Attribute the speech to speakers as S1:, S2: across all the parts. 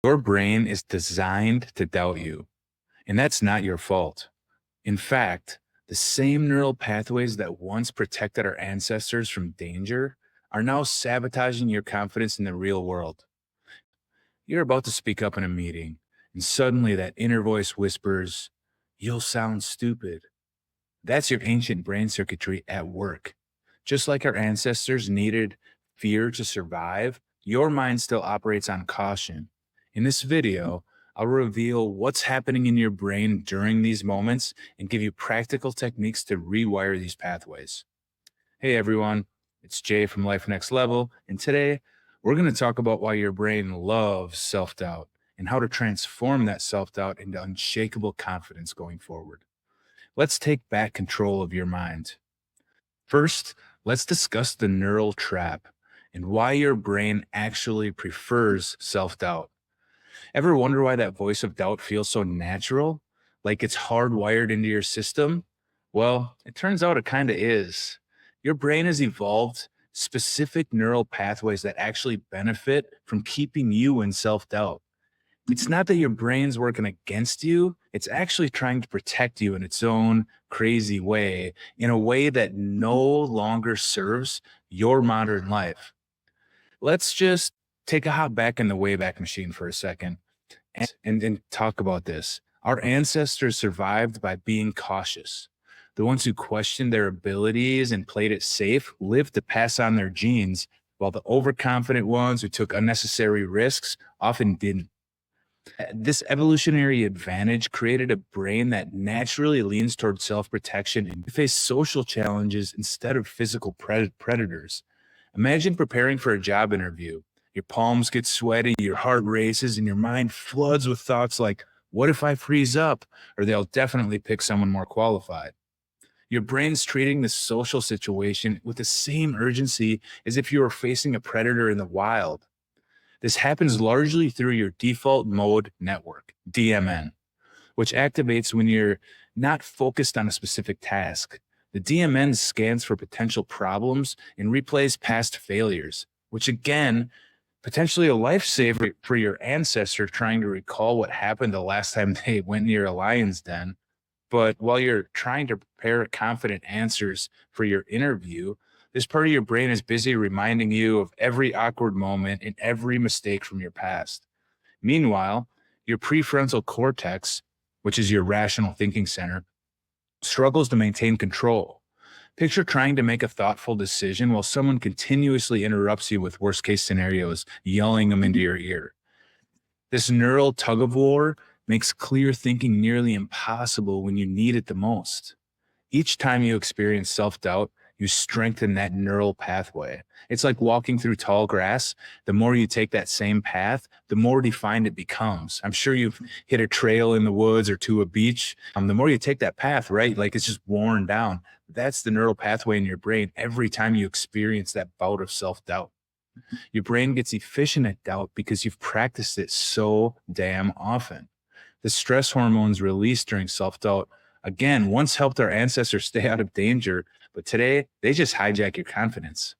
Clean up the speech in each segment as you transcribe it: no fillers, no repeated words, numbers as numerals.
S1: Your brain is designed to doubt you, and that's not your fault. In fact, the same neural pathways that once protected our ancestors from danger are now sabotaging your confidence in the real world. You're about to speak up in a meeting, and suddenly that inner voice whispers, "You'll sound stupid." That's your ancient brain circuitry at work. Just like our ancestors needed fear to survive, your mind still operates on caution. In this video, I'll reveal what's happening in your brain during these moments and give you practical techniques to rewire these pathways. Hey everyone, it's Jay from Life Next Level, and today we're going to talk about why your brain loves self-doubt and how to transform that self-doubt into unshakable confidence going forward. Let's take back control of your mind. First, let's discuss the neural trap and why your brain actually prefers self-doubt. Ever wonder why that voice of doubt feels so natural? Like it's hardwired into your system? Well, it turns out it kind of is. Your brain has evolved specific neural pathways that actually benefit from keeping you in self-doubt. It's not that your brain's working against you, it's actually trying to protect you in its own crazy way, in a way that no longer serves your modern life. Let's just take a hop back in the Wayback Machine for a second and talk about this. Our ancestors survived by being cautious. The ones who questioned their abilities and played it safe lived to pass on their genes, while the overconfident ones who took unnecessary risks often didn't. This evolutionary advantage created a brain that naturally leans toward self-protection and face social challenges instead of physical predators. Imagine preparing for a job interview. Your palms get sweaty, your heart races, and your mind floods with thoughts like, what if I freeze up? Or they'll definitely pick someone more qualified. Your brain's treating this social situation with the same urgency as if you were facing a predator in the wild. This happens largely through your default mode network, DMN, which activates when you're not focused on a specific task. The DMN scans for potential problems and replays past failures, which again, potentially a lifesaver for your ancestor trying to recall what happened the last time they went near a lion's den. But while you're trying to prepare confident answers for your interview, this part of your brain is busy reminding you of every awkward moment and every mistake from your past. Meanwhile, your prefrontal cortex, which is your rational thinking center, struggles to maintain control. Picture trying to make a thoughtful decision while someone continuously interrupts you with worst-case scenarios, yelling them into your ear. This neural tug-of-war makes clear thinking nearly impossible when you need it the most. Each time you experience self-doubt, you strengthen that neural pathway. It's like walking through tall grass. The more you take that same path, the more defined it becomes. I'm sure you've hit a trail in the woods or to a beach. The more you take that path, right? Like it's just worn down. That's the neural pathway in your brain every time you experience that bout of self-doubt. Your brain gets efficient at doubt because you've practiced it so damn often. The stress hormones released during self-doubt, again, once helped our ancestors stay out of danger, but today they just hijack your confidence.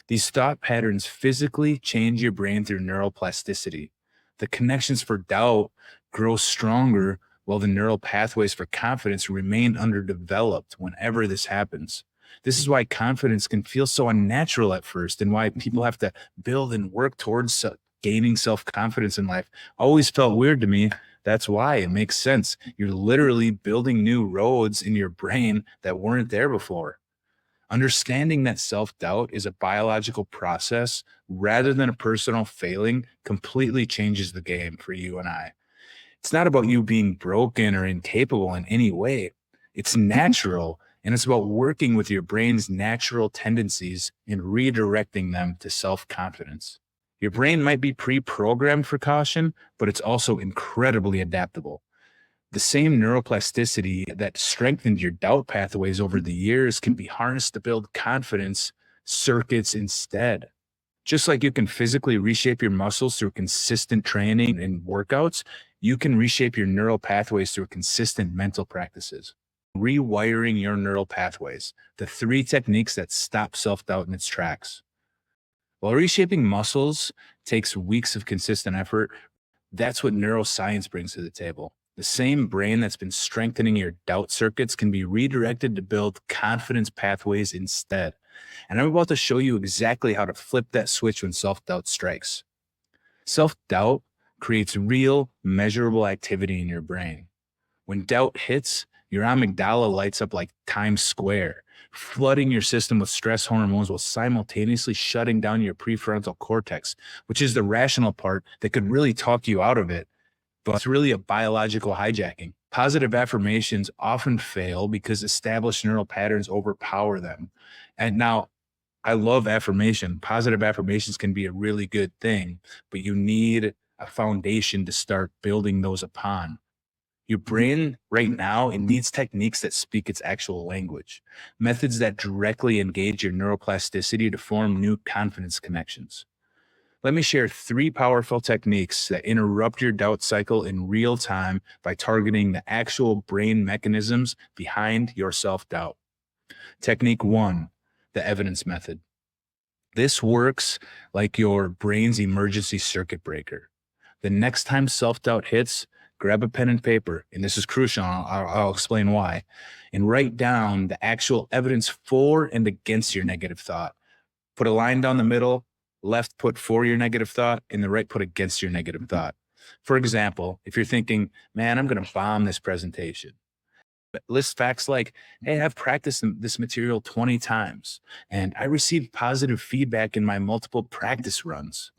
S1: These thought patterns physically change your brain through neuroplasticity. The connections for doubt grow stronger while the neural pathways for confidence remain underdeveloped whenever this happens. This is why confidence can feel so unnatural at first and why people have to build and work towards gaining self-confidence in life. Always felt weird to me. That's why it makes sense. You're literally building new roads in your brain that weren't there before. Understanding that self-doubt is a biological process rather than a personal failing completely changes the game for you and I. It's not about you being broken or incapable in any way. It's natural, and it's about working with your brain's natural tendencies and redirecting them to self-confidence. Your brain might be pre-programmed for caution, but it's also incredibly adaptable. The same neuroplasticity that strengthened your doubt pathways over the years can be harnessed to build confidence circuits instead. Just like you can physically reshape your muscles through consistent training and workouts, you can reshape your neural pathways through consistent mental practices. Rewiring your neural pathways, the 3 techniques that stop self-doubt in its tracks. While reshaping muscles takes weeks of consistent effort, That's what neuroscience brings to the table. The same brain that's been strengthening your doubt circuits can be redirected to build confidence pathways instead. And I'm about to show you exactly how to flip that switch when self-doubt strikes. Self-doubt creates real, measurable activity in your brain. When doubt hits, your amygdala lights up like Times Square, flooding your system with stress hormones while simultaneously shutting down your prefrontal cortex, which is the rational part that could really talk you out of it. But it's really a biological hijacking. Positive affirmations often fail because established neural patterns overpower them. And now, I love affirmation. Positive affirmations can be a really good thing, but you need a foundation to start building those upon. Your brain right now, it needs techniques that speak its actual language, methods that directly engage your neuroplasticity to form new confidence connections. Let me share 3 powerful techniques that interrupt your doubt cycle in real time by targeting the actual brain mechanisms behind your self-doubt. Technique 1, the evidence method. This works like your brain's emergency circuit breaker. The next time self-doubt hits, grab a pen and paper, and this is crucial, I'll explain why, and write down the actual evidence for and against your negative thought. Put a line down the middle, left put for your negative thought, and the right put against your negative thought. For example, if you're thinking, man, I'm going to bomb this presentation, list facts like, hey, I've practiced this material 20 times, and I received positive feedback in my multiple practice runs.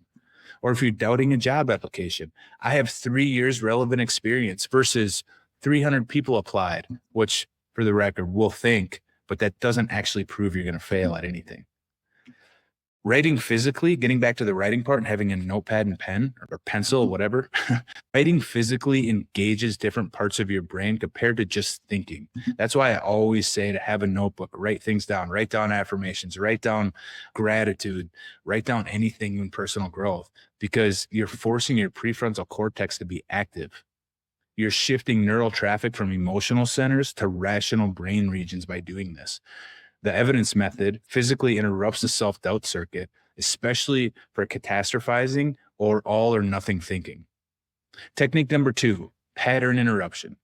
S1: Or if you're doubting a job application, I have 3 years relevant experience versus 300 people applied, which for the record, we'll think, but that doesn't actually prove you're going to fail at anything. Writing physically, getting back to the writing part and having a notepad and pen or pencil, whatever, writing physically engages different parts of your brain compared to just thinking. That's why I always say to have a notebook, write things down, write down affirmations, write down gratitude, write down anything in personal growth, because you're forcing your prefrontal cortex to be active. You're shifting neural traffic from emotional centers to rational brain regions by doing this. The evidence method physically interrupts the self-doubt circuit, especially for catastrophizing or all or nothing thinking. Technique number 2, pattern interruption.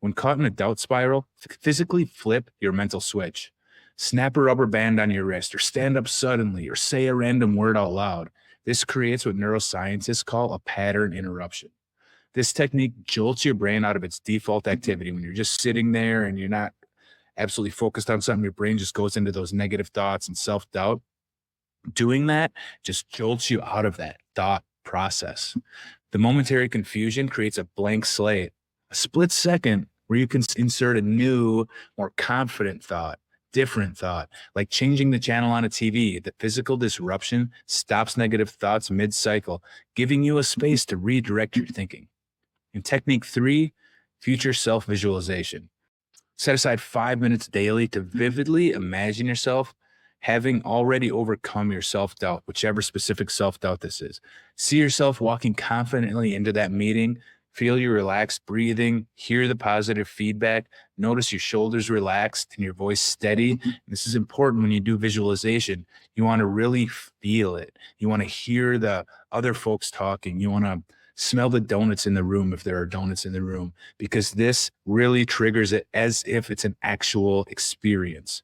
S1: When caught in a doubt spiral, physically flip your mental switch. Snap a rubber band on your wrist, or stand up suddenly, or say a random word out loud. This creates what neuroscientists call a pattern interruption. This technique jolts your brain out of its default activity. When you're just sitting there and you're not absolutely focused on something, your brain just goes into those negative thoughts and self-doubt. Doing that just jolts you out of that thought process. The momentary confusion creates a blank slate, a split second where you can insert a new, more confident thought, different thought, like changing the channel on a TV. The physical disruption stops negative thoughts mid-cycle, giving you a space to redirect your thinking. And technique 3, future self-visualization. Set aside 5 minutes daily to vividly imagine yourself having already overcome your self-doubt, whichever specific self-doubt this is. See yourself walking confidently into that meeting. Feel your relaxed breathing, hear the positive feedback, notice your shoulders relaxed and your voice steady. This is important when you do visualization. You want to really feel it. You want to hear the other folks talking. You want to smell the donuts in the room if there are donuts in the room, because this really triggers it as if it's an actual experience.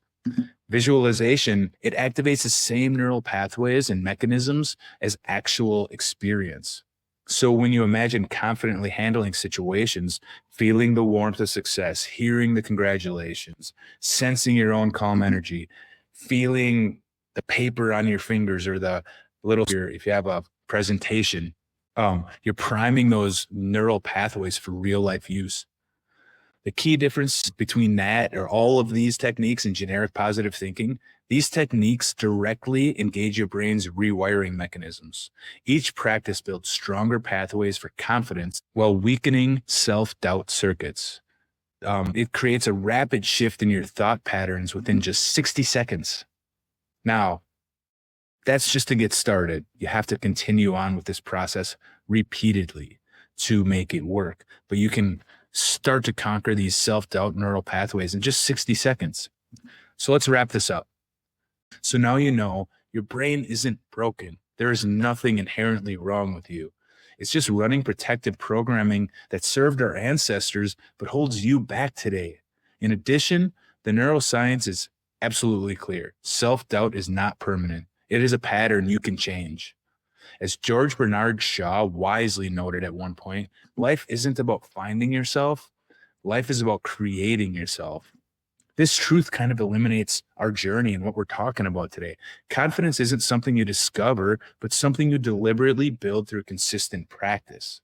S1: Visualization, it activates the same neural pathways and mechanisms as actual experience. So when you imagine confidently handling situations, feeling the warmth of success, hearing the congratulations, sensing your own calm energy, feeling the paper on your fingers or the little, if you have a presentation, you're priming those neural pathways for real life use. The key difference between that or all of these techniques and generic positive thinking, these techniques directly engage your brain's rewiring mechanisms. Each practice builds stronger pathways for confidence while weakening self-doubt circuits. It creates a rapid shift in your thought patterns within just 60 seconds. Now, that's just to get started. You have to continue on with this process repeatedly to make it work. But you can start to conquer these self-doubt neural pathways in just 60 seconds. So let's wrap this up. So now you know your brain isn't broken. There is nothing inherently wrong with you. It's just running protective programming that served our ancestors but holds you back today. In addition, the neuroscience is absolutely clear. Self-doubt is not permanent. It is a pattern you can change. As George Bernard Shaw wisely noted at one point, life isn't about finding yourself. Life is about creating yourself. This truth kind of eliminates our journey and what we're talking about today. Confidence isn't something you discover, but something you deliberately build through consistent practice.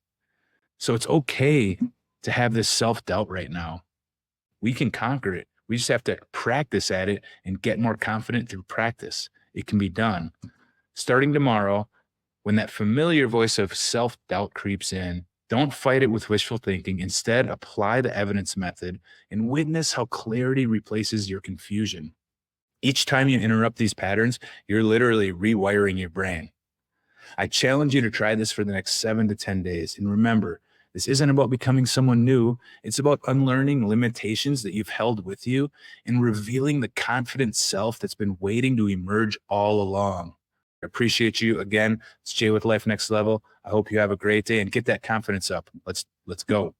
S1: So it's okay to have this self-doubt right now. We can conquer it. We just have to practice at it and get more confident through practice. It can be done. Starting tomorrow, when that familiar voice of self-doubt creeps in, don't fight it with wishful thinking. Instead, apply the evidence method and witness how clarity replaces your confusion. Each time you interrupt these patterns, you're literally rewiring your brain. I challenge you to try this for the next 7 to 10 days. And remember, this isn't about becoming someone new. It's about unlearning limitations that you've held with you and revealing the confident self that's been waiting to emerge all along. I appreciate you. Again, it's Jay with Life Next Level. I hope you have a great day and get that confidence up. Let's go.